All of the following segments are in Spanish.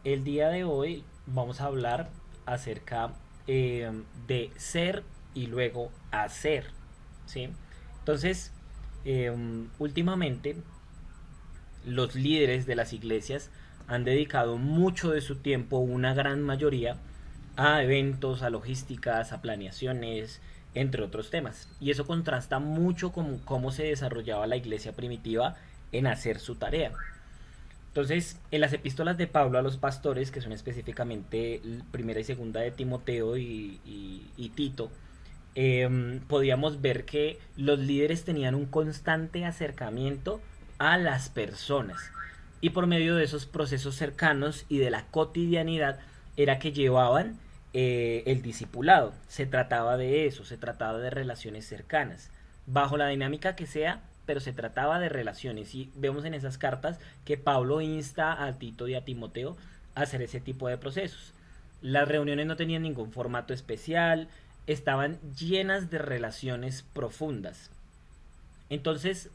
El día de hoy vamos a hablar acerca de ser y luego hacer, ¿sí? Entonces, últimamente los líderes de las iglesias han dedicado mucho de su tiempo, una gran mayoría, a eventos, a logísticas, a planeaciones, entre otros temas. Y eso contrasta mucho con cómo se desarrollaba la iglesia primitiva en hacer su tarea. Entonces, en las epístolas de Pablo a los pastores, que son específicamente primera y segunda de Timoteo y Tito, podíamos ver que los líderes tenían un constante acercamiento a las personas. Y por medio de esos procesos cercanos y de la cotidianidad era que llevaban el discipulado. Se trataba de eso, se trataba de relaciones cercanas. Bajo la dinámica que sea, pero se trataba de relaciones. Y vemos en esas cartas que Pablo insta a Tito y a Timoteo a hacer ese tipo de procesos. Las reuniones no tenían ningún formato especial, estaban llenas de relaciones profundas. Entonces,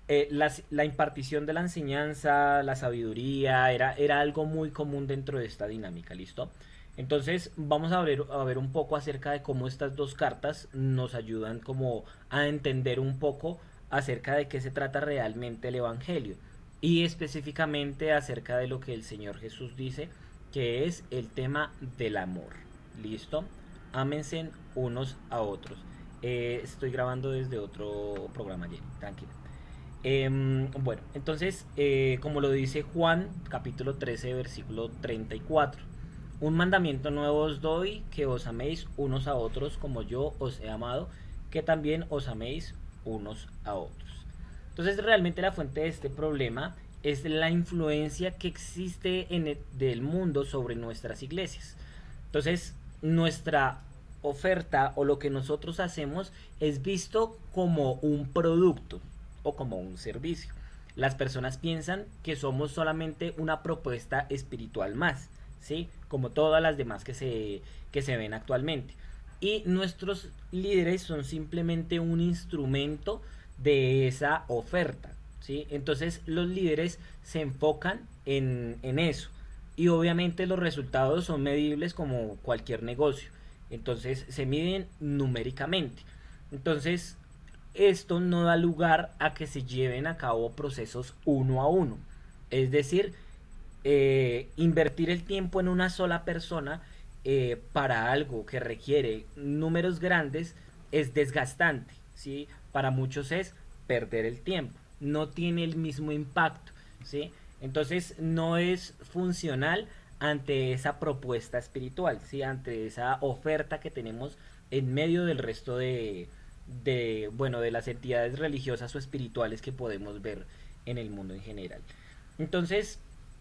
la impartición de la enseñanza, la sabiduría, era algo muy común dentro de esta dinámica, ¿listo? Entonces vamos a ver un poco acerca de cómo estas dos cartas nos ayudan como a entender un poco acerca de qué se trata realmente el Evangelio y específicamente acerca de lo que el Señor Jesús dice que es el tema del amor. ¿Listo? Ámense unos a otros. Estoy grabando desde otro programa, Jenny, tranquila. Bueno, entonces, como lo dice Juan, capítulo 13, versículo 34. Un mandamiento nuevo os doy, que os améis unos a otros como yo os he amado, que también os améis unos a otros. Entonces, realmente la fuente de este problema es la influencia que existe del mundo sobre nuestras iglesias. Entonces, nuestra oferta o lo que nosotros hacemos es visto como un producto o como un servicio. Las personas piensan que somos solamente una propuesta espiritual más, ¿sí? Como todas las demás que se ven actualmente. Y nuestros líderes son simplemente un instrumento de esa oferta, ¿sí? Entonces los líderes se enfocan en eso. Y obviamente los resultados son medibles como cualquier negocio. Entonces se miden numéricamente. Entonces esto no da lugar a que se lleven a cabo procesos uno a uno. Es decir, invertir el tiempo en una sola persona para algo que requiere números grandes es desgastante, ¿sí? Para muchos es perder el tiempo, no tiene el mismo impacto, ¿sí? Entonces no es funcional ante esa propuesta espiritual, ¿sí? Ante esa oferta que tenemos en medio del resto bueno, de las entidades religiosas o espirituales que podemos ver en el mundo en general. Entonces,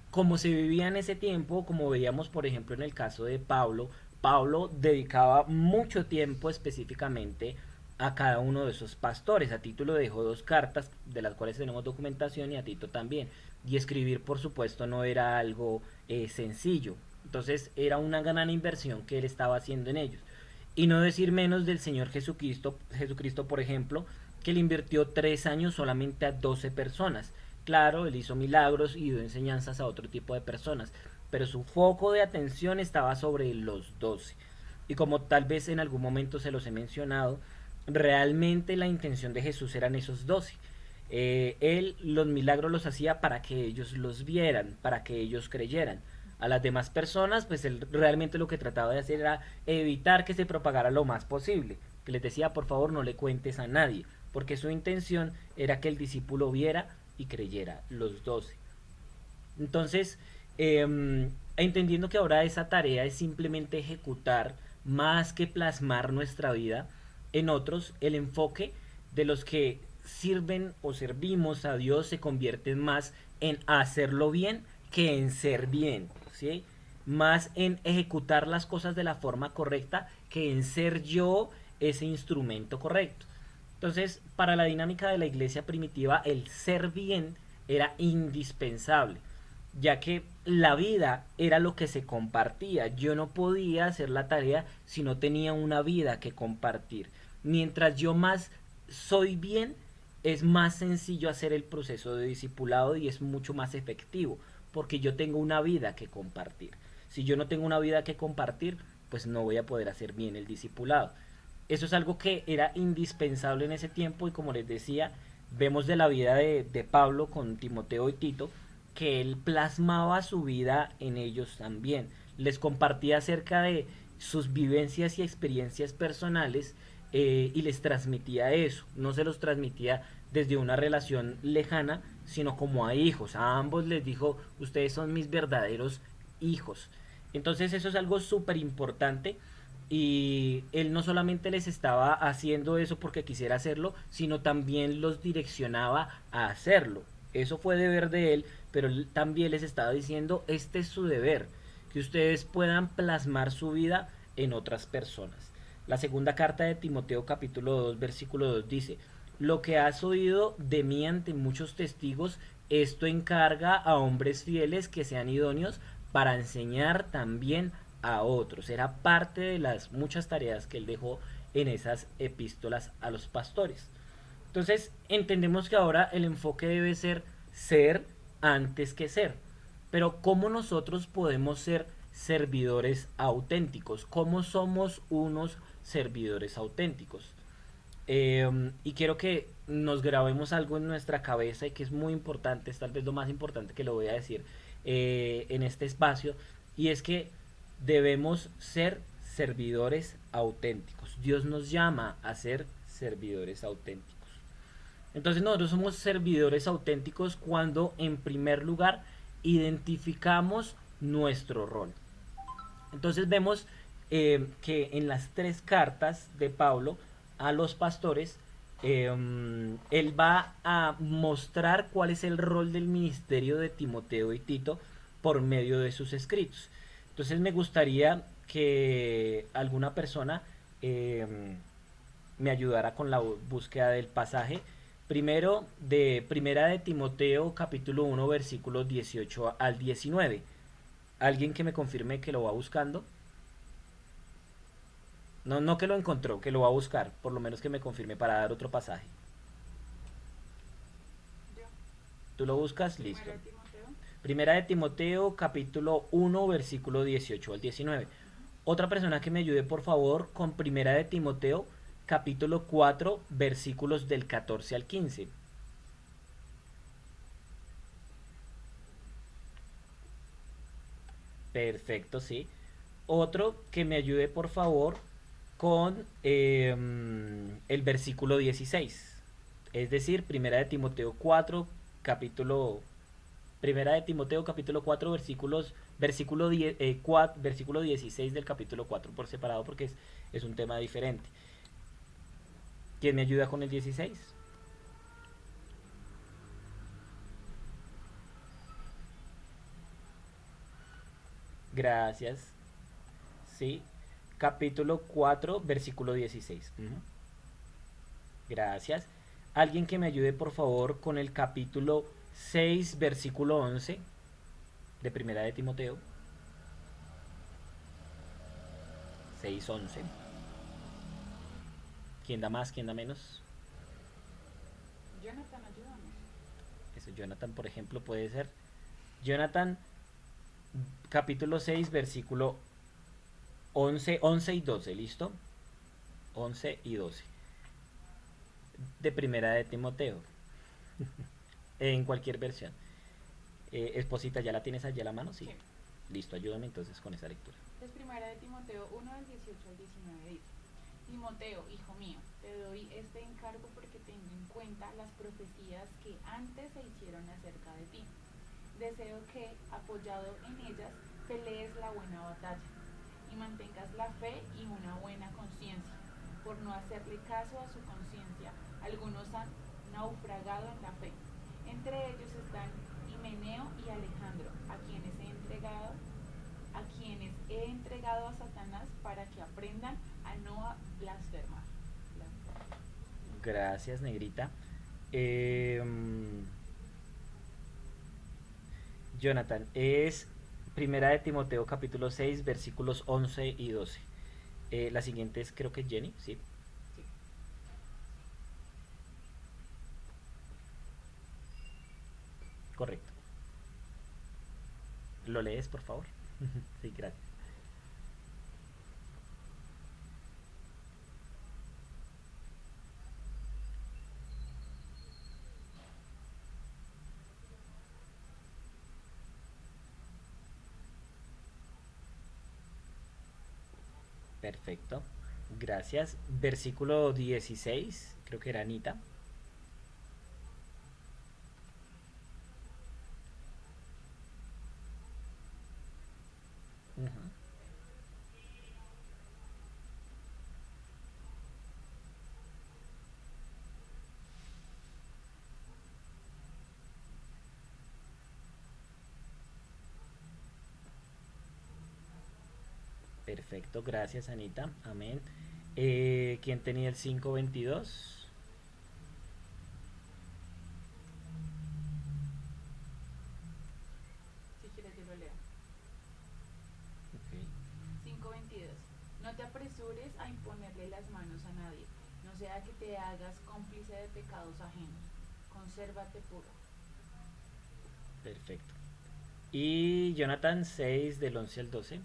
como se vivía en ese tiempo, como veíamos por ejemplo en el caso de Pablo, Pablo dedicaba mucho tiempo específicamente a cada uno de esos pastores. A Tito le dejó dos cartas, de las cuales tenemos documentación, y a Tito también. Y escribir, por supuesto, no era algo sencillo. Entonces era una gran inversión que él estaba haciendo en ellos. Y no decir menos del Señor Jesucristo, por ejemplo, que le invirtió 3 años solamente a 12 personas. Claro, él hizo milagros y dio enseñanzas a otro tipo de personas, pero su foco de atención estaba sobre los 12. Y como tal vez en algún momento se los he mencionado, realmente la intención de Jesús eran esos 12. Él los milagros los hacía para que ellos los vieran, para que ellos creyeran. A las demás personas, pues él realmente lo que trataba de hacer era evitar que se propagara lo más posible. Que les decía, por favor, no le cuentes a nadie, porque su intención era que el discípulo viera y creyera, los 12. Entonces, entendiendo que ahora esa tarea es simplemente ejecutar más que plasmar nuestra vida en otros, el enfoque de los que sirven o servimos a Dios se convierte más en hacerlo bien que en ser bien, ¿sí? Más en ejecutar las cosas de la forma correcta que en ser yo ese instrumento correcto. Entonces, para la dinámica de la iglesia primitiva, el ser bien era indispensable, ya que la vida era lo que se compartía. Yo no podía hacer la tarea si no tenía una vida que compartir. Mientras yo más soy bien, es más sencillo hacer el proceso de discipulado y es mucho más efectivo, porque yo tengo una vida que compartir. Si yo no tengo una vida que compartir, pues no voy a poder hacer bien el discipulado. Eso es algo que era indispensable en ese tiempo y como les decía, vemos de la vida de Pablo con Timoteo y Tito, que él plasmaba su vida en ellos también. Les compartía acerca de sus vivencias y experiencias personales y les transmitía eso. No se los transmitía desde una relación lejana, sino como a hijos. A ambos les dijo, ustedes son mis verdaderos hijos. Entonces eso es algo súper importante y él no solamente les estaba haciendo eso porque quisiera hacerlo, sino también los direccionaba a hacerlo. Eso fue deber de él, pero él también les estaba diciendo, este es su deber, que ustedes puedan plasmar su vida en otras personas. La segunda carta de Timoteo capítulo 2 versículo 2 dice, lo que has oído de mí ante muchos testigos, esto encarga a hombres fieles que sean idóneos para enseñar también a otros. Era parte de las muchas tareas que él dejó en esas epístolas a los pastores. Entonces entendemos que ahora el enfoque debe ser antes que ser. Pero ¿cómo nosotros podemos ser servidores auténticos? ¿Cómo somos unos servidores auténticos? Y quiero que nos grabemos algo en nuestra cabeza y que es muy importante, es tal vez lo más importante que lo voy a decir en este espacio, y es que debemos ser servidores auténticos. Dios nos llama a ser servidores auténticos. Entonces nosotros somos servidores auténticos cuando en primer lugar identificamos nuestro rol. Entonces vemos que en las tres cartas de Pablo a los pastores, él va a mostrar cuál es el rol del ministerio de Timoteo y Tito por medio de sus escritos. Entonces me gustaría que alguna persona me ayudara con la búsqueda del pasaje. Primero, de Primera de Timoteo, capítulo 1, versículos 18 al 19. Alguien que me confirme que lo va buscando. No, no que lo encontró, que lo va a buscar. Por lo menos que me confirme para dar otro pasaje. Yo, ¿Tú lo buscas? primero Listo. de Timoteo. Primera de Timoteo, capítulo 1, versículo 18 al 19. Otra persona que me ayude, por favor, con Primera de Timoteo, capítulo 4, versículos del 14 al 15. Perfecto, sí. Otro que me ayude, por favor, con el versículo 16. Es decir, Primera de Timoteo 4, capítulo Primera de Timoteo capítulo 4 versículo 10, versículo 16 del capítulo 4 por separado porque es un tema diferente. ¿Quién me ayuda con el 16? Gracias. Sí. Capítulo 4 versículo 16. Gracias. Alguien que me ayude por favor con el capítulo 6 versículo 11 de Primera de Timoteo. 6:11. ¿Quién da más? ¿Quién da menos? Jonathan, ayúdanos. Eso, Jonathan, por ejemplo, puede ser. Jonathan, capítulo 6 versículo 11 y 12, ¿listo? 11 y 12. De Primera de Timoteo. En cualquier versión. Esposita, ¿ya la tienes allí a la mano? Sí. Sí. Listo, ayúdame entonces con esa lectura. Es primera de Timoteo 1 del 18 al 19 dice, Timoteo, hijo mío, te doy este encargo porque tengo en cuenta las profecías que antes se hicieron acerca de ti. Deseo que, apoyado en ellas, pelees la buena batalla y mantengas la fe y una buena conciencia. Por no hacerle caso a su conciencia, algunos han naufragado en la fe. Entre ellos están Himeneo y Alejandro, a quienes he entregado a Satanás para que aprendan a no blasfemar. Gracias, negrita. Eh, Jonathan, es Primera de Timoteo capítulo 6 versículos 11 y 12. La siguiente es creo que Jenny, ¿sí? Sí. Correcto. ¿Lo lees, por favor? Sí, gracias. Perfecto. Gracias. Versículo 16, creo que era Anita. Ujú. Perfecto, gracias Anita. Amén. ¿Quién tenía el 5:22? Si quieres yo lo leo. Ok. 5:22. No te apresures a imponerle las manos a nadie, no sea que te hagas cómplice de pecados ajenos. Consérvate puro. Perfecto. Y Jonathan 6 del 11 al 12.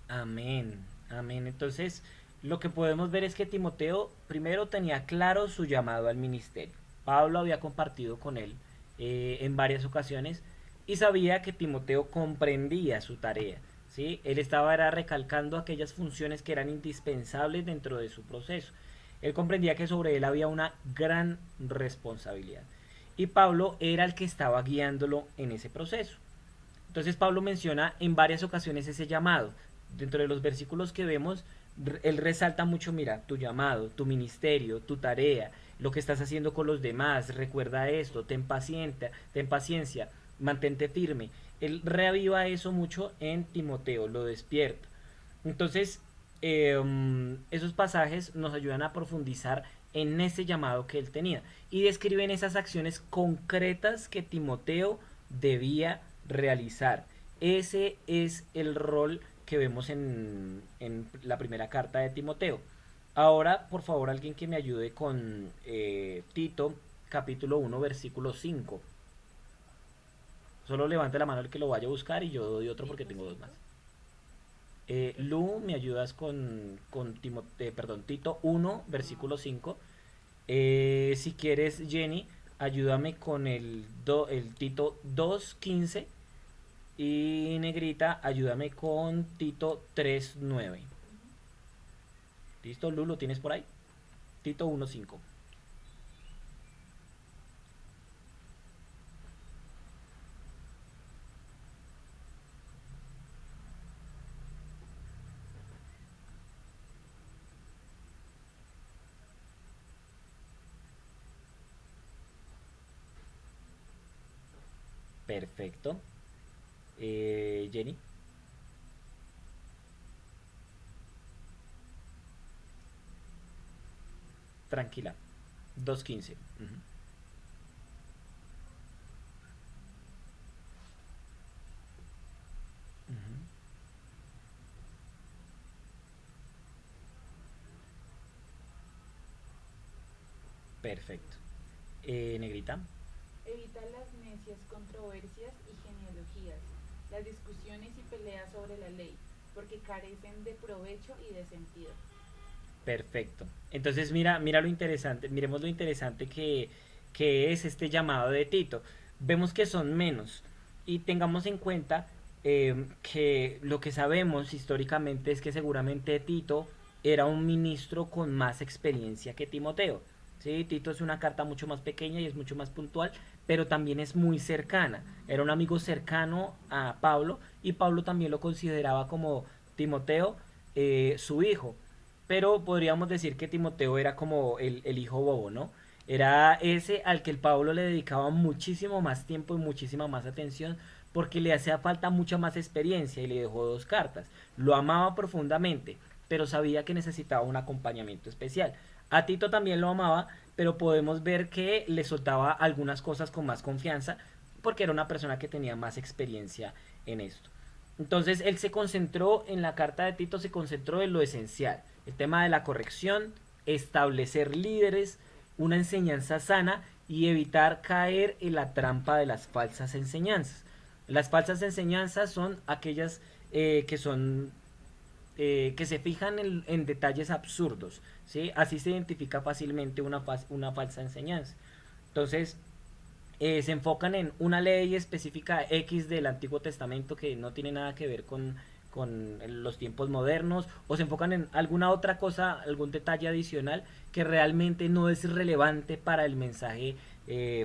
Amén, amén. Entonces, lo que podemos ver es que Timoteo primero tenía claro su llamado al ministerio. Pablo había compartido con él en varias ocasiones y sabía que Timoteo comprendía su tarea. ¿Sí? Él estaba era recalcando aquellas funciones que eran indispensables dentro de su proceso. Él comprendía que sobre él había una gran responsabilidad. Y Pablo era el que estaba guiándolo en ese proceso. Entonces Pablo menciona en varias ocasiones ese llamado. Dentro de los versículos que vemos, él resalta mucho, mira, tu llamado, tu ministerio, tu tarea, lo que estás haciendo con los demás, recuerda esto, ten paciencia, mantente firme. Él reaviva eso mucho en Timoteo, lo despierta. Entonces, esos pasajes nos ayudan a profundizar en ese llamado que él tenía y describen esas acciones concretas que Timoteo debía realizar. Ese es el rol que vemos en la primera carta de Timoteo. Ahora, por favor, alguien que me ayude con Tito, capítulo 1 versículo 5. Solo levante la mano el que lo vaya a buscar y yo doy otro porque Tito tengo dos más. 5. Lu, me ayudas con perdón, Tito 1, Ah, versículo 5. Si quieres, Jenny, ayúdame con el Tito 2:15. Y Negrita, ayúdame con Tito 3:9. ujú. ¿Listo, Lu? ¿Lo tienes por ahí? Tito 1:5. Perfecto. Jenny, tranquila. 2:15. Ujú, ujú. Perfecto. Negrita. Evita las necias controversias y genealogías, las discusiones y peleas sobre la ley, porque carecen de provecho y de sentido. Perfecto. Entonces mira lo interesante, miremos lo interesante que es este llamado de Tito. Vemos que son menos y tengamos en cuenta que lo que sabemos históricamente es que seguramente Tito era un ministro con más experiencia que Timoteo. ¿Sí? Tito es una carta mucho más pequeña y es mucho más puntual, pero también es muy cercana. Era un amigo cercano a Pablo y Pablo también lo consideraba como Timoteo, su hijo, pero podríamos decir que Timoteo era como el hijo bobo, ¿no? Era ese al que el Pablo le dedicaba muchísimo más tiempo y muchísima más atención porque le hacía falta mucha más experiencia y le dejó dos cartas. Lo amaba profundamente, pero sabía que necesitaba un acompañamiento especial. A Tito también lo amaba, pero podemos ver que le soltaba algunas cosas con más confianza porque era una persona que tenía más experiencia en esto. Entonces él se concentró en la carta de Tito, se concentró en lo esencial, el tema de la corrección, establecer líderes, una enseñanza sana y evitar caer en la trampa de las falsas enseñanzas. Las falsas enseñanzas son aquellas que son que se fijan en detalles absurdos, ¿sí? Así se identifica fácilmente una falsa enseñanza. Entonces, se enfocan en una ley específica X del Antiguo Testamento que no tiene nada que ver con los tiempos modernos, o se enfocan en alguna otra cosa, algún detalle adicional que realmente no es relevante para el mensaje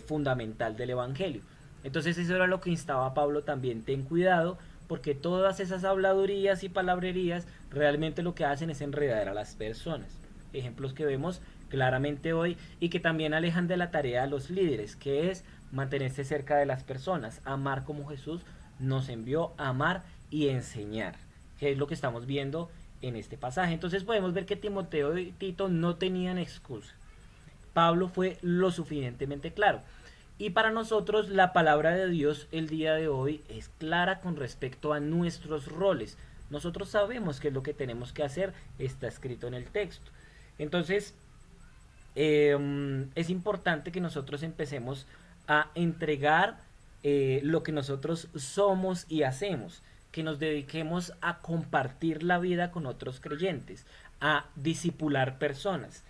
fundamental del Evangelio. Entonces eso era lo que instaba Pablo también: ten cuidado, porque todas esas habladurías y palabrerías realmente lo que hacen es enredar a las personas. Ejemplos que vemos claramente hoy y que también alejan de la tarea a los líderes, que es mantenerse cerca de las personas, amar como Jesús nos envió a amar y enseñar, que es lo que estamos viendo en este pasaje. Entonces podemos ver que Timoteo y Tito no tenían excusa. Pablo fue lo suficientemente claro. Y para nosotros la palabra de Dios el día de hoy es clara con respecto a nuestros roles. Nosotros sabemos qué es lo que tenemos que hacer, está escrito en el texto. Entonces, es importante que nosotros empecemos a entregar lo que nosotros somos y hacemos, que nos dediquemos a compartir la vida con otros creyentes, a discipular personas.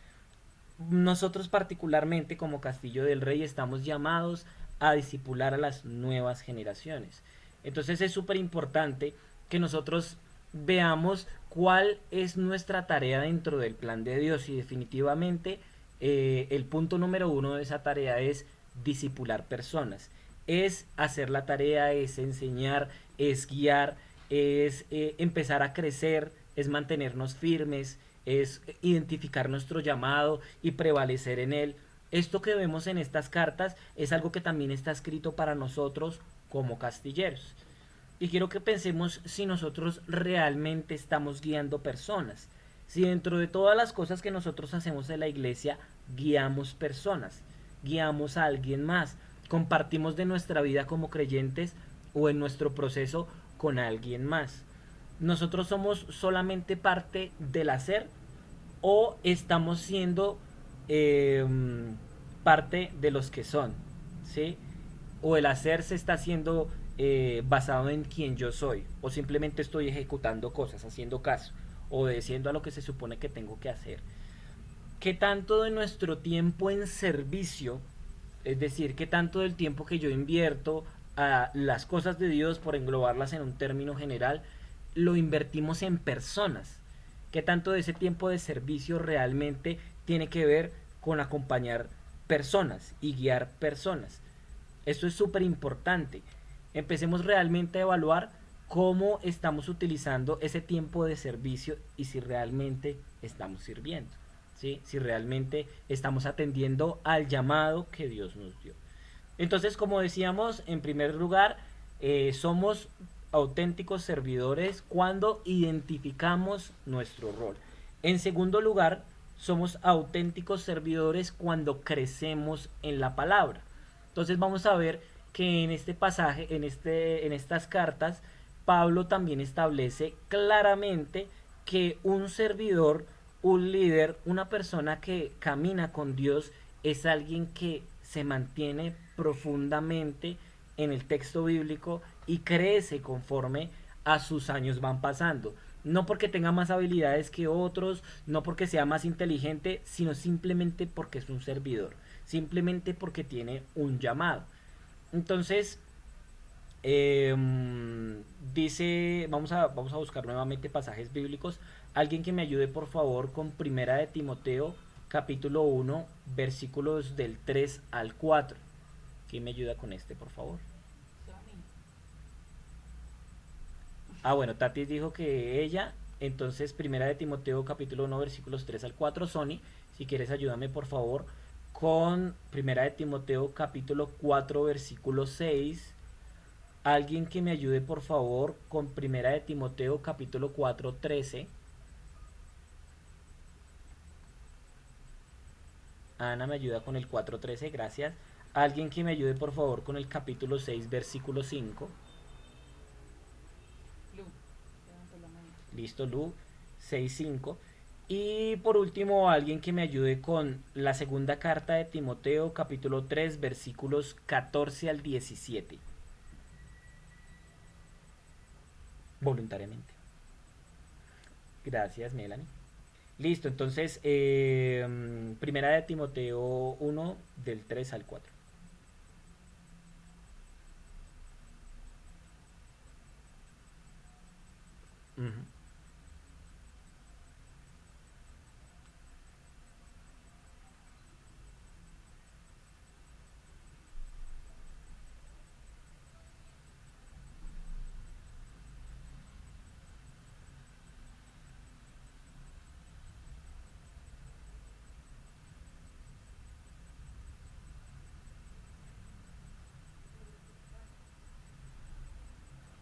Nosotros particularmente como Castillo del Rey estamos llamados a discipular a las nuevas generaciones. Entonces es súper importante que nosotros veamos cuál es nuestra tarea dentro del plan de Dios, y definitivamente el punto número uno de esa tarea es discipular personas, es hacer la tarea, es enseñar, es guiar, es empezar a crecer, es mantenernos firmes, es identificar nuestro llamado y prevalecer en él. Esto que vemos en estas cartas es algo que también está escrito para nosotros como castilleros. Y quiero que pensemos si nosotros realmente estamos guiando personas. Si dentro de todas las cosas que nosotros hacemos en la iglesia, guiamos personas, guiamos a alguien más, compartimos de nuestra vida como creyentes o en nuestro proceso con alguien más. Nosotros somos solamente parte del hacer o estamos siendo eh, parte de los que son, ¿sí? O el hacer se está haciendo basado en quien yo soy, o simplemente estoy ejecutando cosas, haciendo caso, obedeciendo a lo que se supone que tengo que hacer. ¿Qué tanto de nuestro tiempo en servicio, es decir, qué tanto del tiempo que yo invierto a las cosas de Dios, por englobarlas en un término general, lo invertimos en personas? ¿Qué tanto de ese tiempo de servicio realmente tiene que ver con acompañar personas y guiar personas? Esto es súper importante. Empecemos realmente a evaluar cómo estamos utilizando ese tiempo de servicio y si realmente estamos sirviendo, ¿sí? Si realmente estamos atendiendo al llamado que Dios nos dio. Entonces, como decíamos, en primer lugar, somos auténticos servidores cuando identificamos nuestro rol. En segundo lugar, somos auténticos servidores cuando crecemos en la palabra. Entonces vamos a ver que en este pasaje, en estas cartas, Pablo también establece claramente que un servidor, un líder, una persona que camina con Dios es alguien que se mantiene profundamente en el texto bíblico y crece conforme a sus años van pasando. No porque tenga más habilidades que otros, no porque sea más inteligente, sino simplemente porque es un servidor, simplemente porque tiene un llamado. Entonces, eh, dice, vamos a buscar nuevamente pasajes bíblicos. Alguien que me ayude por favor con Primera de Timoteo, capítulo 1, versículos del 3 al 4. ¿Quién me ayuda con este, por favor? Ah, bueno, Tati dijo que ella. Entonces, Primera de Timoteo, capítulo 1, versículos 3 al 4. Sony, si quieres ayúdame por favor con Primera de Timoteo capítulo 4 versículo 6. Alguien que me ayude por favor con Primera de Timoteo capítulo 4 13. Ana me ayuda con el 4:13, gracias. Alguien que me ayude por favor con el capítulo 6 versículo 5. Lu, levantó la manito. Listo, Lu, 6:5. Y por último, alguien que me ayude con la segunda carta de Timoteo, capítulo 3 versículos 14 al 17. Voluntariamente. Gracias, Melanie. Listo, entonces, primera de Timoteo 1, del 3 al 4. Ujú.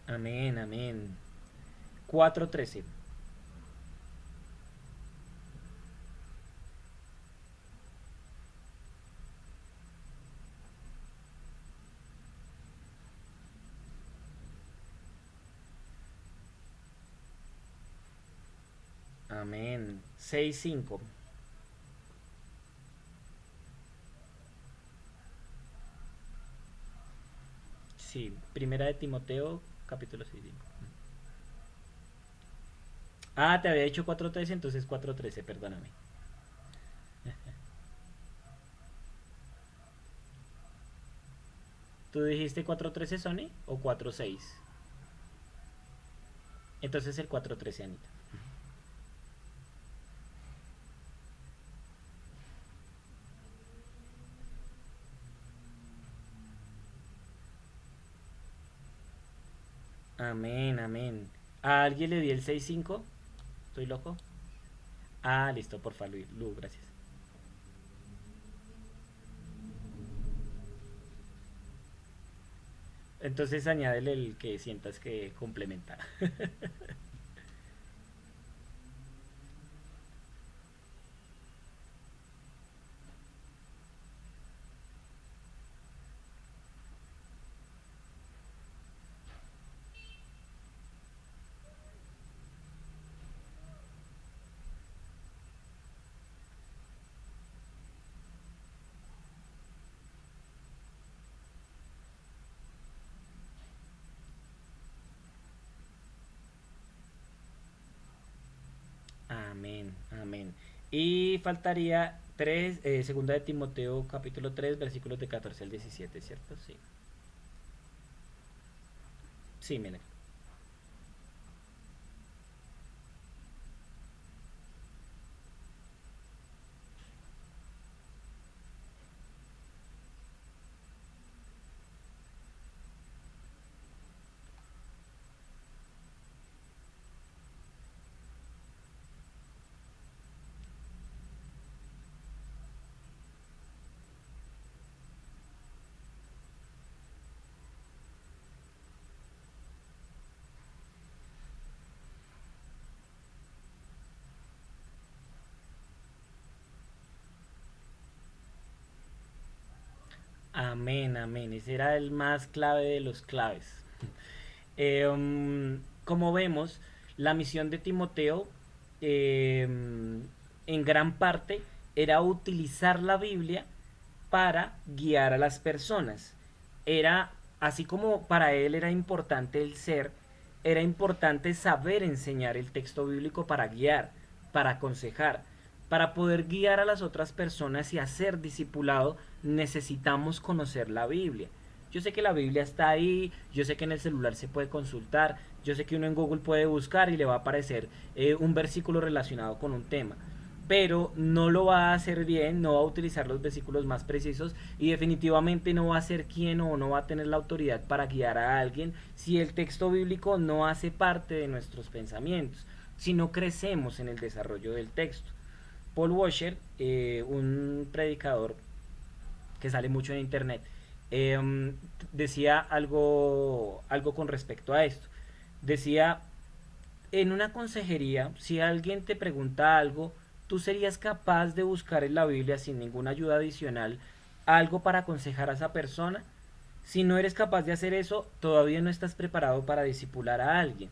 Amén, amén. 4:13. Amén. 6:5. Sí, primera de Timoteo, capítulo 6:5. Ah, te había dicho 4:13, entonces 4:13, perdóname. ¿Tú dijiste 4:13, Sony? ¿O 4:6? Entonces el 4:13, Anita. Amén, amén. ¿A alguien le di el 6:5? ¿Estoy loco? Ah, listo, por favor, Lu, gracias. Entonces añádele el que sientas que complementa. Amén, amén. Y faltaría 3, segunda de Timoteo capítulo 3 versículos de 14 al 17, ¿cierto? Sí. Sí, mira. Amén, amén. Ese era el más clave de los claves. Como vemos, la misión de Timoteo eh, en gran parte era utilizar la Biblia para guiar a las personas. Era, así como para él era importante el ser, era importante saber enseñar el texto bíblico para guiar, para aconsejar. Para poder guiar a las otras personas y hacer discipulado, necesitamos conocer la Biblia. Yo sé que la Biblia está ahí, yo sé que en el celular se puede consultar, yo sé que uno en Google puede buscar y le va a aparecer un versículo relacionado con un tema, pero no lo va a hacer bien, no va a utilizar los versículos más precisos y definitivamente no va a ser quien o no va a tener la autoridad para guiar a alguien si el texto bíblico no hace parte de nuestros pensamientos, si no crecemos en el desarrollo del texto. Paul Washer, un predicador que sale mucho en internet, eh, decía algo con respecto a esto. Decía, en una consejería, si alguien te pregunta algo, ¿tú serías capaz de buscar en la Biblia sin ninguna ayuda adicional algo para aconsejar a esa persona? Si no eres capaz de hacer eso, todavía no estás preparado para discipular a alguien.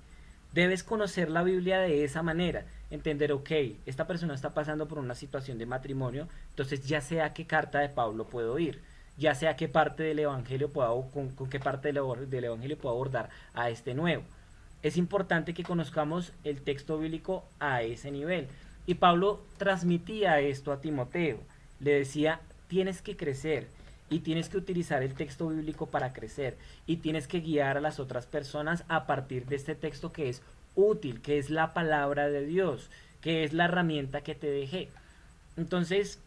Debes conocer la Biblia de esa manera, entender, ok, esta persona está pasando por una situación de matrimonio, entonces ya sé a qué carta de Pablo puedo ir, ya sé a qué parte del Evangelio puedo, con qué parte del Evangelio puedo abordar a este nuevo. Es importante que conozcamos el texto bíblico a ese nivel. Y Pablo transmitía esto a Timoteo. Le decía, tienes que crecer y tienes que utilizar el texto bíblico para crecer y tienes que guiar a las otras personas a partir de este texto que es útil, que es la palabra de Dios, que es la herramienta que te dejé. Entonces,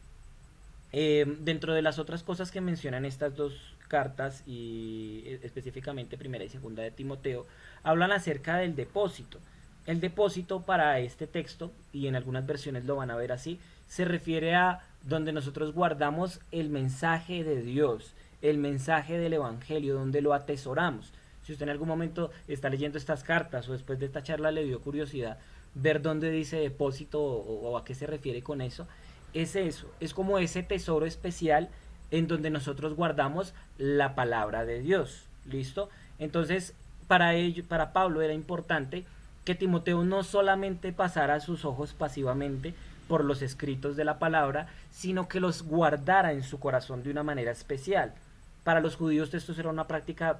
dentro de las otras cosas que mencionan estas dos cartas y específicamente primera y segunda de Timoteo, hablan acerca del depósito. El depósito para este texto, y en algunas versiones lo van a ver así, se refiere a donde nosotros guardamos el mensaje de Dios, el mensaje del Evangelio, donde lo atesoramos. Si usted en algún momento está leyendo estas cartas o después de esta charla le dio curiosidad ver dónde dice depósito o a qué se refiere con eso, es eso, es como ese tesoro especial en donde nosotros guardamos la palabra de Dios. ¿Listo? Entonces, para Pablo era importante que Timoteo no solamente pasara sus ojos pasivamente por los escritos de la palabra, sino que los guardara en su corazón de una manera especial. Para los judíos esto era una práctica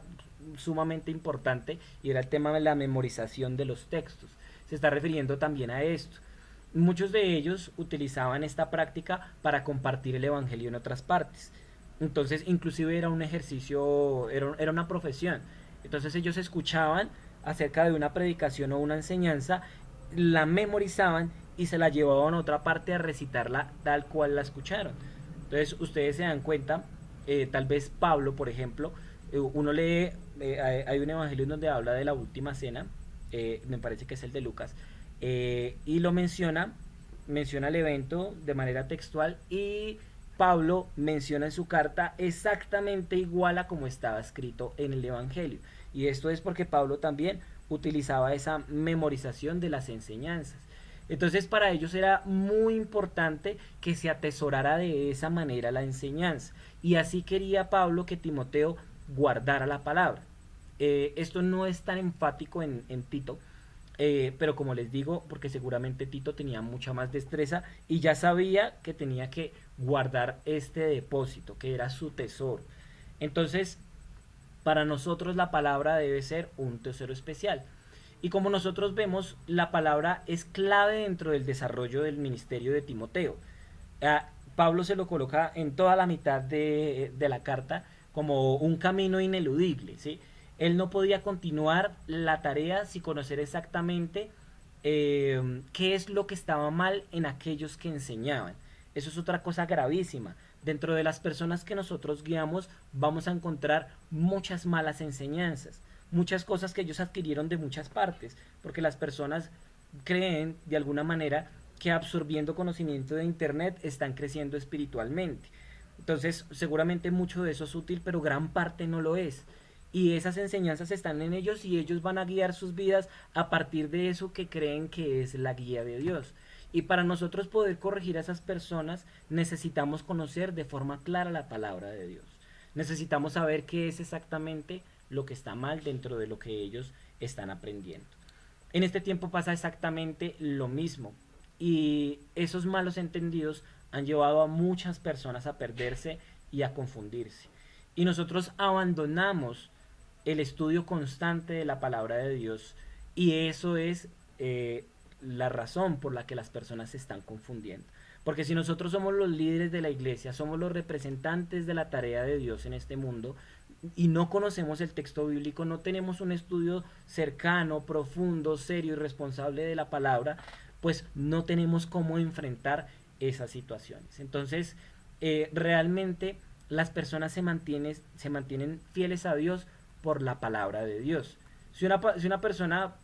sumamente importante y era el tema de la memorización de los textos. Se está refiriendo también a esto. Muchos de ellos utilizaban esta práctica para compartir el evangelio en otras partes. Entonces, inclusive era un ejercicio, era una profesión. Entonces ellos escuchaban acerca de una predicación o una enseñanza, la memorizaban y se la llevaban a otra parte a recitarla tal cual la escucharon. Entonces ustedes se dan cuenta, tal vez Pablo, por ejemplo, uno lee, hay un evangelio en donde habla de la última cena, me parece que es el de Lucas, y lo menciona el evento de manera textual y Pablo menciona en su carta exactamente igual a como estaba escrito en el Evangelio. Y esto es porque Pablo también utilizaba esa memorización de las enseñanzas. Entonces para ellos era muy importante que se atesorara de esa manera la enseñanza. Y así quería Pablo que Timoteo guardara la palabra. Esto no es tan enfático en Tito, pero como les digo, porque seguramente Tito tenía mucha más destreza y ya sabía que tenía que guardar este depósito, que era su tesoro. Entonces, para nosotros la palabra debe ser un tesoro especial. Y como nosotros vemos, la palabra es clave dentro del desarrollo del ministerio de Timoteo. Pablo se lo coloca en toda la mitad de la carta como un camino ineludible, ¿sí? Él no podía continuar la tarea sin conocer exactamente qué es lo que estaba mal en aquellos que enseñaban. Eso es otra cosa gravísima. Dentro de las personas que nosotros guiamos vamos a encontrar muchas malas enseñanzas, muchas cosas que ellos adquirieron de muchas partes, porque las personas creen de alguna manera que absorbiendo conocimiento de internet están creciendo espiritualmente. Entonces, seguramente mucho de eso es útil, pero gran parte no lo es. Y esas enseñanzas están en ellos y ellos van a guiar sus vidas a partir de eso que creen que es la guía de Dios. Y para nosotros poder corregir a esas personas necesitamos conocer de forma clara la palabra de Dios. Necesitamos saber qué es exactamente lo que está mal dentro de lo que ellos están aprendiendo. En este tiempo pasa exactamente lo mismo y esos malos entendidos han llevado a muchas personas a perderse y a confundirse. Y nosotros abandonamos el estudio constante de la palabra de Dios y eso es la razón por la que las personas se están confundiendo. Porque si nosotros somos los líderes de la iglesia, somos los representantes de la tarea de Dios en este mundo y no conocemos el texto bíblico, no tenemos un estudio cercano, profundo, serio y responsable de la palabra, pues no tenemos cómo enfrentar esas situaciones. Entonces, realmente las personas se mantienen fieles a Dios por la palabra de Dios. Si una persona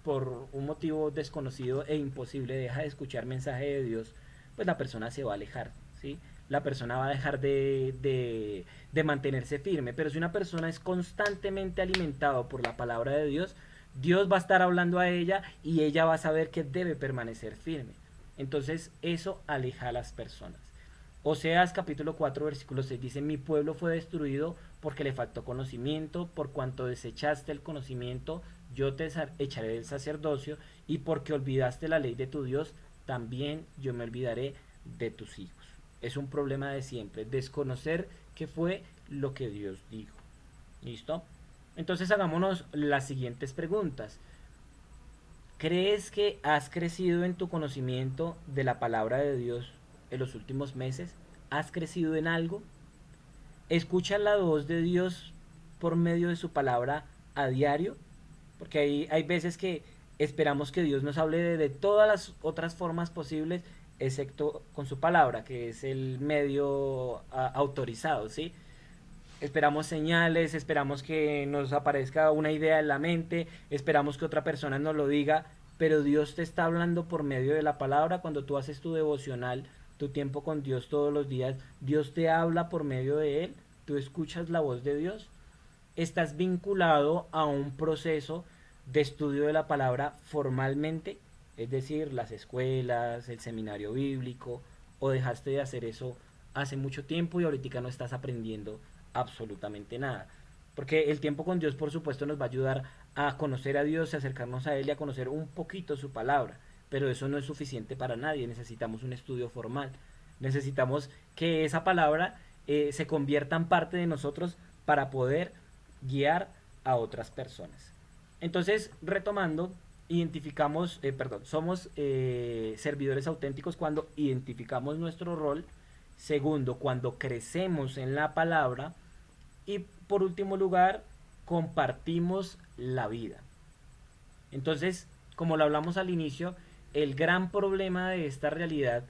por un motivo desconocido e imposible deja de escuchar mensaje de Dios, pues la persona se va a alejar, ¿sí? la persona va a dejar de mantenerse firme. Pero si una persona es constantemente alimentado por la palabra de Dios, Dios va a estar hablando a ella y ella va a saber que debe permanecer firme. Entonces eso aleja a las personas. Oseas capítulo 4 versículo 6 dice: mi pueblo fue destruido porque le faltó conocimiento, por cuanto desechaste el conocimiento, yo te echaré del sacerdocio, y porque olvidaste la ley de tu Dios, también yo me olvidaré de tus hijos. Es un problema de siempre, desconocer qué fue lo que Dios dijo. ¿Listo? Entonces hagámonos las siguientes preguntas. ¿Crees que has crecido en tu conocimiento de la palabra de Dios en los últimos meses? ¿Has crecido en algo? ¿Escuchas la voz de Dios por medio de su palabra a diario? Porque hay veces que esperamos que Dios nos hable de todas las otras formas posibles, excepto con su palabra, que es el medio autorizado, ¿sí? Esperamos señales, esperamos que nos aparezca una idea en la mente, esperamos que otra persona nos lo diga, pero Dios te está hablando por medio de la palabra. Cuando tú haces tu devocional, tu tiempo con Dios todos los días, Dios te habla por medio de él, tú escuchas la voz de Dios, estás vinculado a un proceso de estudio de la palabra formalmente, es decir, las escuelas, el seminario bíblico, o dejaste de hacer eso hace mucho tiempo y ahorita no estás aprendiendo absolutamente nada. Porque el tiempo con Dios, por supuesto, nos va a ayudar a conocer a Dios, a acercarnos a Él y a conocer un poquito su palabra. Pero eso no es suficiente para nadie, necesitamos un estudio formal. Necesitamos que esa palabra se convierta en parte de nosotros para poder guiar a otras personas. Entonces, retomando, somos servidores auténticos cuando identificamos nuestro rol. Segundo, cuando crecemos en la palabra. Y por último lugar, compartimos la vida. Entonces, como lo hablamos al inicio, el gran problema de esta realidad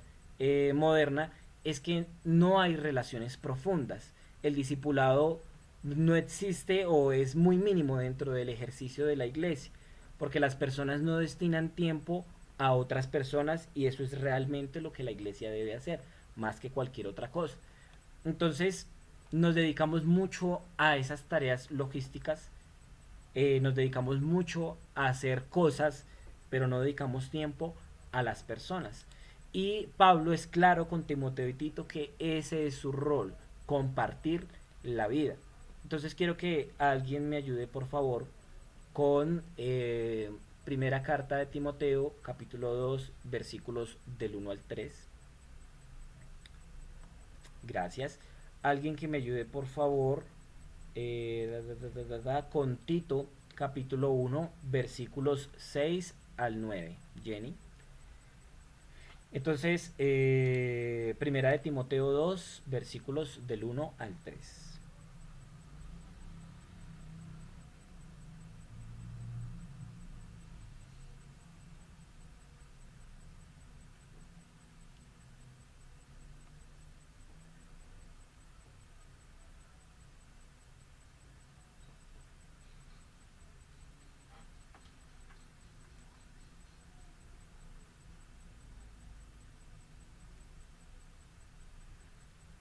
moderna es que no hay relaciones profundas. El discipulado no existe o es muy mínimo dentro del ejercicio de la iglesia, porque las personas no destinan tiempo a otras personas y eso es realmente lo que la iglesia debe hacer, más que cualquier otra cosa. Entonces, nos dedicamos mucho a esas tareas logísticas, nos dedicamos mucho a hacer cosas, pero no dedicamos tiempo a las personas. Y Pablo es claro con Timoteo y Tito que ese es su rol, compartir la vida. Entonces quiero que alguien me ayude, por favor, con primera carta de Timoteo, capítulo 2 versículos del 1 al 3. Gracias. Alguien que me ayude, por favor, con Tito, capítulo 1 versículos 6 al 9. Jenny. Entonces, primera de Timoteo 2 versículos del 1 al 3.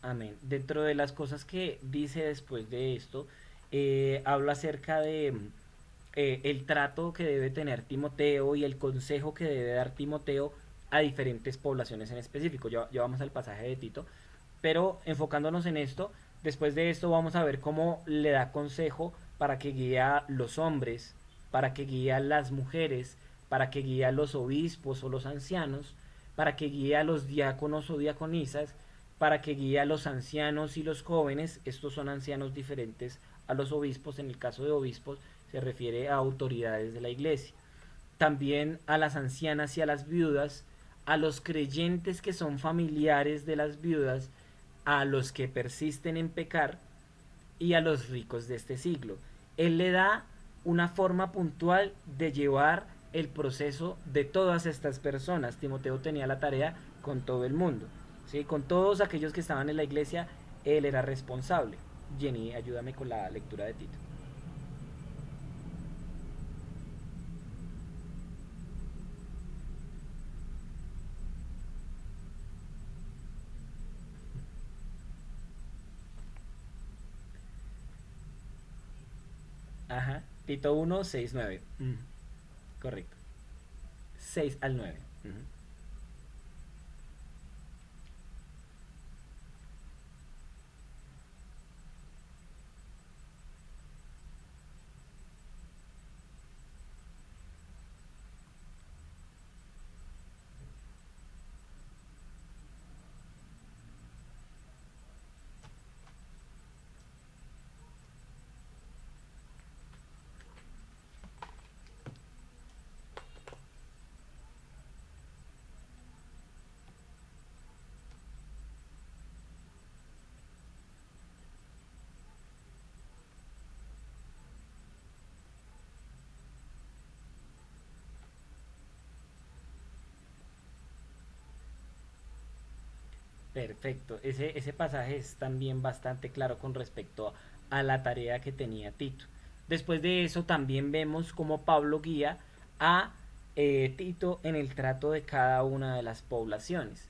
Amén. Dentro de las cosas que dice después de esto, habla acerca de el trato que debe tener Timoteo y el consejo que debe dar Timoteo a diferentes poblaciones en específico. Ya vamos al pasaje de Tito, pero enfocándonos en esto, después de esto vamos a ver cómo le da consejo para que guíe a los hombres, para que guíe a las mujeres, para que guíe a los obispos o los ancianos, para que guíe a los diáconos o diaconisas, para que guíe a los ancianos y los jóvenes. Estos son ancianos diferentes a los obispos. En el caso de obispos se refiere a autoridades de la iglesia. También a las ancianas y a las viudas, a los creyentes que son familiares de las viudas, a los que persisten en pecar y a los ricos de este siglo. Él le da una forma puntual de llevar el proceso de todas estas personas. Timoteo tenía la tarea con todo el mundo, ¿sí? Con todos aquellos que estaban en la iglesia, él era responsable. Jenny, ayúdame con la lectura de Tito. Ajá. Tito 1, 6, 9. Correcto. 6 al 9. Perfecto. Ese pasaje es también bastante claro con respecto a la tarea que tenía Tito. Después de eso también vemos cómo Pablo guía a Tito en el trato de cada una de las poblaciones.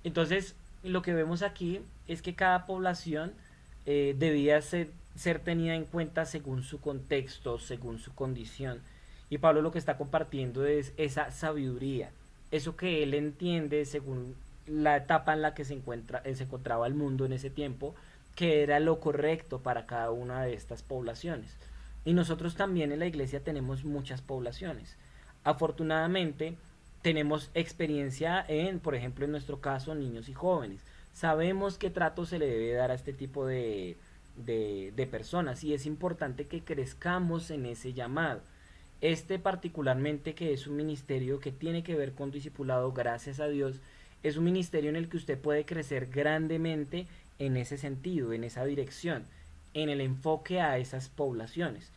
Entonces, lo que vemos aquí es que cada población debía ser tenida en cuenta según su contexto, según su condición. Y Pablo lo que está compartiendo es esa sabiduría, eso que él entiende según la etapa en la que se encontraba el mundo en ese tiempo, que era lo correcto para cada una de estas poblaciones. Y nosotros también en la iglesia tenemos muchas poblaciones. Afortunadamente, tenemos experiencia en, por ejemplo, en nuestro caso, niños y jóvenes. Sabemos qué trato se le debe dar a este tipo de personas y es importante que crezcamos en ese llamado. Este particularmente que es un ministerio que tiene que ver con discipulado, gracias a Dios, es un ministerio en el que usted puede crecer grandemente en ese sentido, en esa dirección, en el enfoque a esas poblaciones.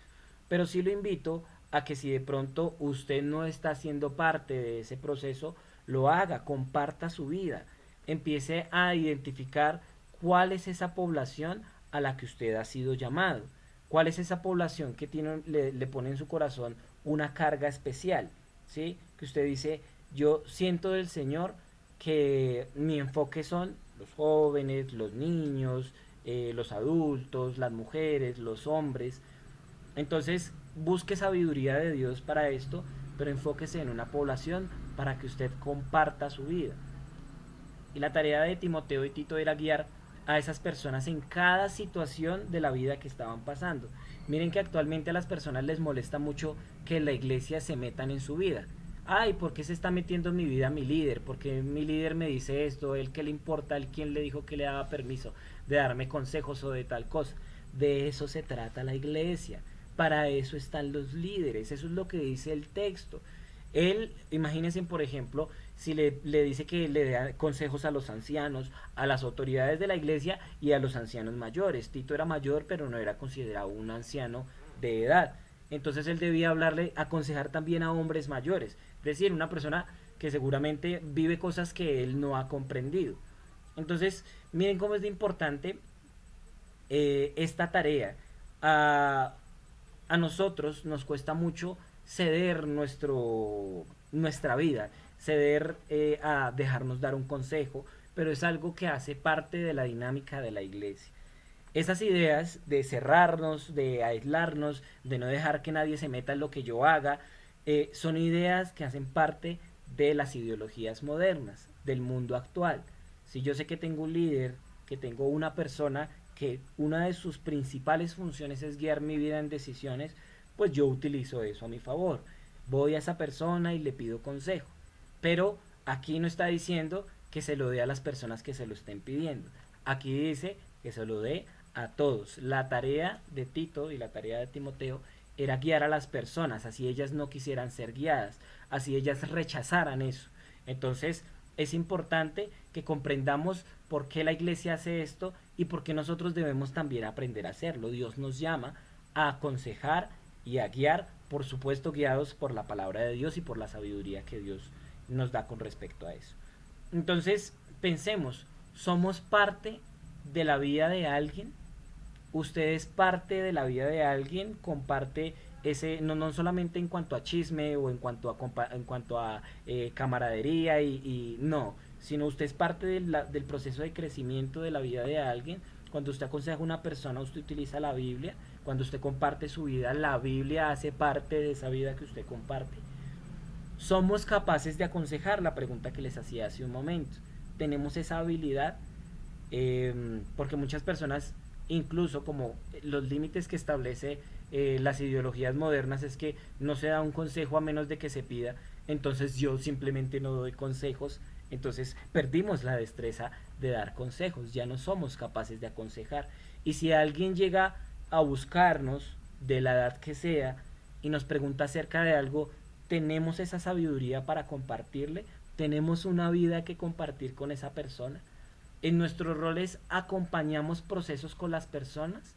Pero sí lo invito a que si de pronto usted no está haciendo parte de ese proceso, lo haga, comparta su vida, empiece a identificar cuál es esa población a la que usted ha sido llamado, cuál es esa población que le pone en su corazón una carga especial, ¿sí? Que usted dice, yo siento del Señor que mi enfoque son los jóvenes, los niños, los adultos, las mujeres, los hombres. Entonces, busque sabiduría de Dios para esto, pero enfóquese en una población para que usted comparta su vida. Y la tarea de Timoteo y Tito era guiar a esas personas en cada situación de la vida que estaban pasando. Miren que actualmente a las personas les molesta mucho que la iglesia se metan en su vida. Ay, ¿por qué se está metiendo en mi vida mi líder? Porque mi líder me dice esto, él qué le importa, él quién le dijo que le daba permiso de darme consejos o de tal cosa. De eso se trata la iglesia. Para eso están los líderes. Eso es lo que dice el texto. Él, imagínense, por ejemplo, si le dice que le dé consejos a los ancianos, a las autoridades de la iglesia y a los ancianos mayores. Tito era mayor, pero no era considerado un anciano de edad. Entonces él debía hablarle, aconsejar también a hombres mayores. Es decir, una persona que seguramente vive cosas que él no ha comprendido. Entonces, miren cómo es de importante esta tarea. A, a nosotros nos cuesta mucho ceder nuestra vida, ceder a dejarnos dar un consejo, pero es algo que hace parte de la dinámica de la iglesia. Esas ideas de cerrarnos, de aislarnos, de no dejar que nadie se meta en lo que yo haga, son ideas que hacen parte de las ideologías modernas, del mundo actual. Si yo sé que tengo un líder, que tengo una persona que una de sus principales funciones es guiar mi vida en decisiones, pues yo utilizo eso a mi favor. Voy a esa persona y le pido consejo. Pero aquí no está diciendo que se lo dé a las personas que se lo estén pidiendo. Aquí dice que se lo dé a todos. La tarea de Tito y la tarea de Timoteo era guiar a las personas, así ellas no quisieran ser guiadas, así ellas rechazaran eso. Entonces es importante que comprendamos por qué la iglesia hace esto y por qué nosotros debemos también aprender a hacerlo. Dios nos llama a aconsejar y a guiar, por supuesto guiados por la palabra de Dios y por la sabiduría que Dios nos da con respecto a eso. Entonces, pensemos, ¿somos parte de la vida de alguien? ¿Usted es parte de la vida de alguien? ¿Comparte ese, no solamente en cuanto a chisme o en cuanto a camaradería no, sino usted es parte del proceso de crecimiento de la vida de alguien? Cuando usted aconseja a una persona, usted utiliza la Biblia, Cuando usted comparte su vida, la Biblia hace parte de esa vida que usted comparte. ¿Somos capaces de aconsejar? La pregunta que les hacía hace un momento. ¿Tenemos esa habilidad? Porque muchas personas, incluso como los límites que establece las ideologías modernas es que no se da un consejo a menos de que se pida, entonces yo simplemente no doy consejos, entonces perdimos la destreza de dar consejos, ya no somos capaces de aconsejar. Y si alguien llega a buscarnos, de la edad que sea, y nos pregunta acerca de algo, tenemos esa sabiduría para compartirle, tenemos una vida que compartir con esa persona. En nuestros roles acompañamos procesos con las personas,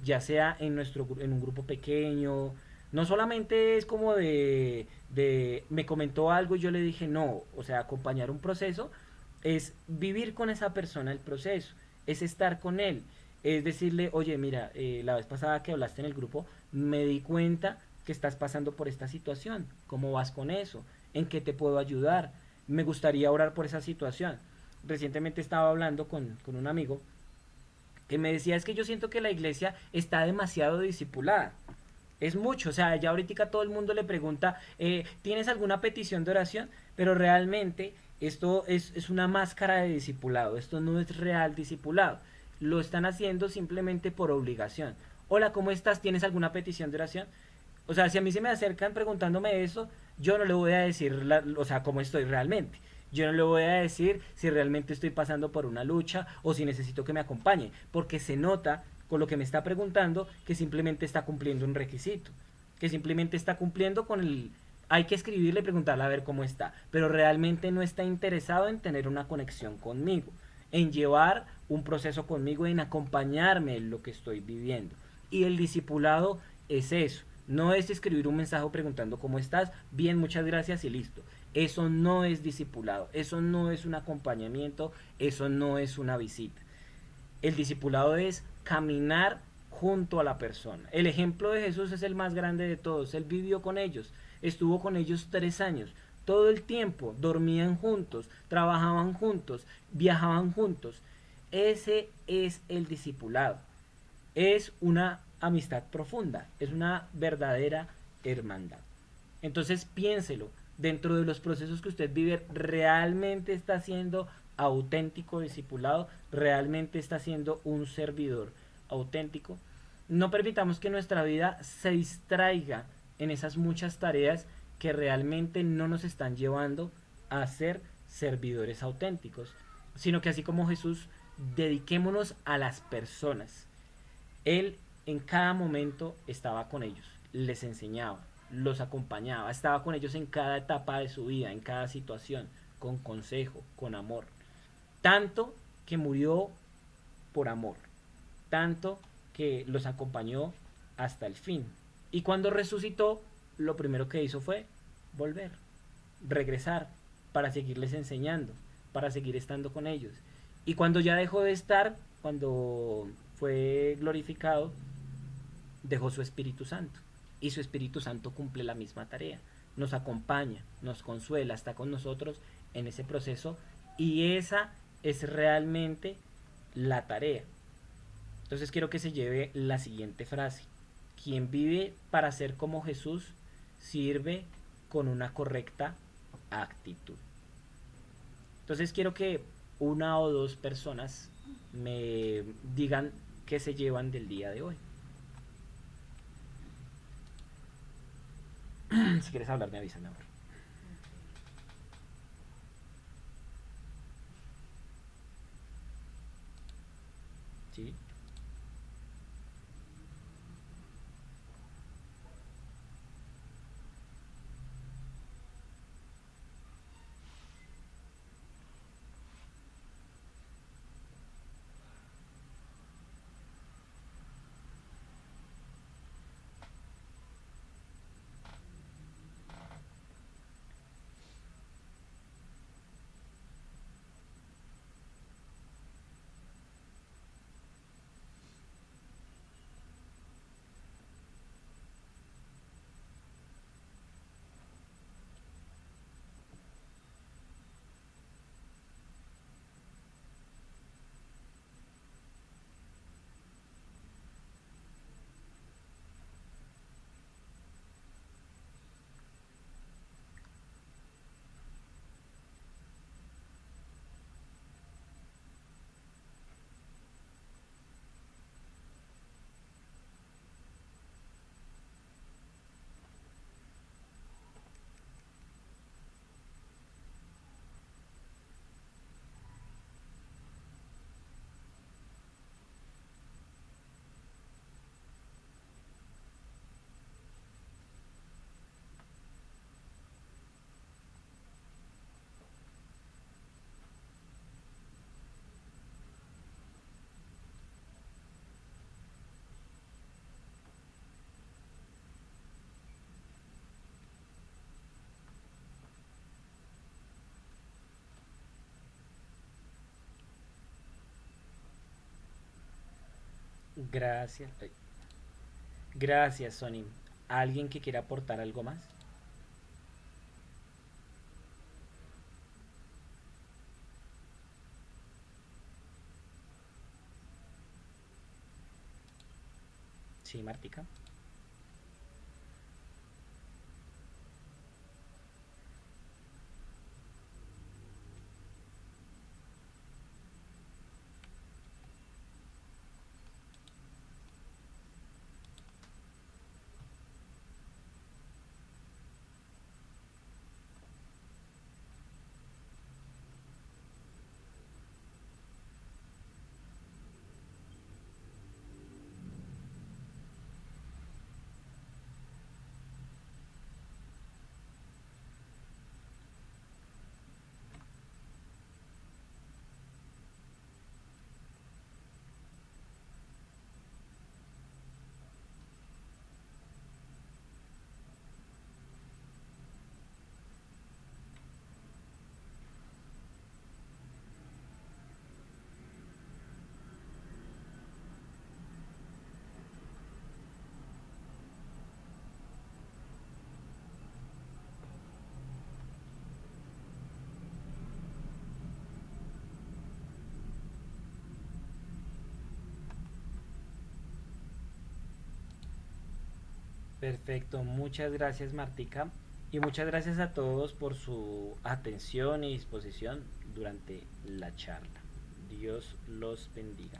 ya sea en un grupo pequeño. No solamente es como de me comentó algo y yo le dije no, o sea, acompañar un proceso es vivir con esa persona el proceso, es estar con él, es decirle, oye, mira, la vez pasada que hablaste en el grupo, me di cuenta que estás pasando por esta situación, ¿cómo vas con eso? ¿En qué te puedo ayudar? Me gustaría orar por esa situación. Recientemente estaba hablando con un amigo que me decía, es que yo siento que la iglesia está demasiado discipulada. Es mucho, o sea, ya ahorita todo el mundo le pregunta, ¿tienes alguna petición de oración? Pero realmente esto es una máscara de discipulado, esto no es real discipulado. Lo están haciendo simplemente por obligación. Hola, ¿cómo estás? ¿Tienes alguna petición de oración? O sea, si a mí se me acercan preguntándome eso, yo no le voy a decir, o sea, cómo estoy realmente. Yo no le voy a decir si realmente estoy pasando por una lucha o si necesito que me acompañe, porque se nota con lo que me está preguntando que simplemente está cumpliendo un requisito, que simplemente está cumpliendo con el... Hay que escribirle y preguntarle a ver cómo está, pero realmente no está interesado en tener una conexión conmigo, en llevar un proceso conmigo, en acompañarme en lo que estoy viviendo. Y el discipulado es eso, no es escribir un mensaje preguntando cómo estás, bien, muchas gracias y listo. Eso no es discipulado, eso no es un acompañamiento, eso no es una visita. El discipulado es caminar junto a la persona. El ejemplo de Jesús es el más grande de todos. Él vivió con ellos, estuvo con ellos 3 años. Todo el tiempo dormían juntos, trabajaban juntos, viajaban juntos. Ese es el discipulado. Es una amistad profunda, es una verdadera hermandad. Entonces piénselo, dentro de los procesos que usted vive, ¿realmente está siendo auténtico discipulado? ¿Realmente está siendo un servidor auténtico? No permitamos que nuestra vida se distraiga en esas muchas tareas que realmente no nos están llevando a ser servidores auténticos, sino que así como Jesús, dediquémonos a las personas. Él en cada momento estaba con ellos, les enseñaba, los acompañaba, estaba con ellos en cada etapa de su vida, en cada situación, con consejo, con amor. Tanto que murió por amor, tanto que los acompañó hasta el fin. Y cuando resucitó, lo primero que hizo fue volver, regresar, para seguirles enseñando, para seguir estando con ellos. Y cuando ya dejó de estar, cuando fue glorificado, dejó su Espíritu Santo. Y su Espíritu Santo cumple la misma tarea. Nos acompaña, nos consuela, está con nosotros en ese proceso. Y esa es realmente la tarea. Entonces quiero que se lleve la siguiente frase. Quien vive para ser como Jesús sirve con una correcta actitud. Entonces quiero que una o dos personas me digan qué se llevan del día de hoy. Si quieres hablar, me avisan ahora. ¿Sí? Gracias. Gracias, Sony. ¿Alguien que quiera aportar algo más? Sí, Martica. Perfecto, muchas gracias Martica y muchas gracias a todos por su atención y disposición durante la charla. Dios los bendiga.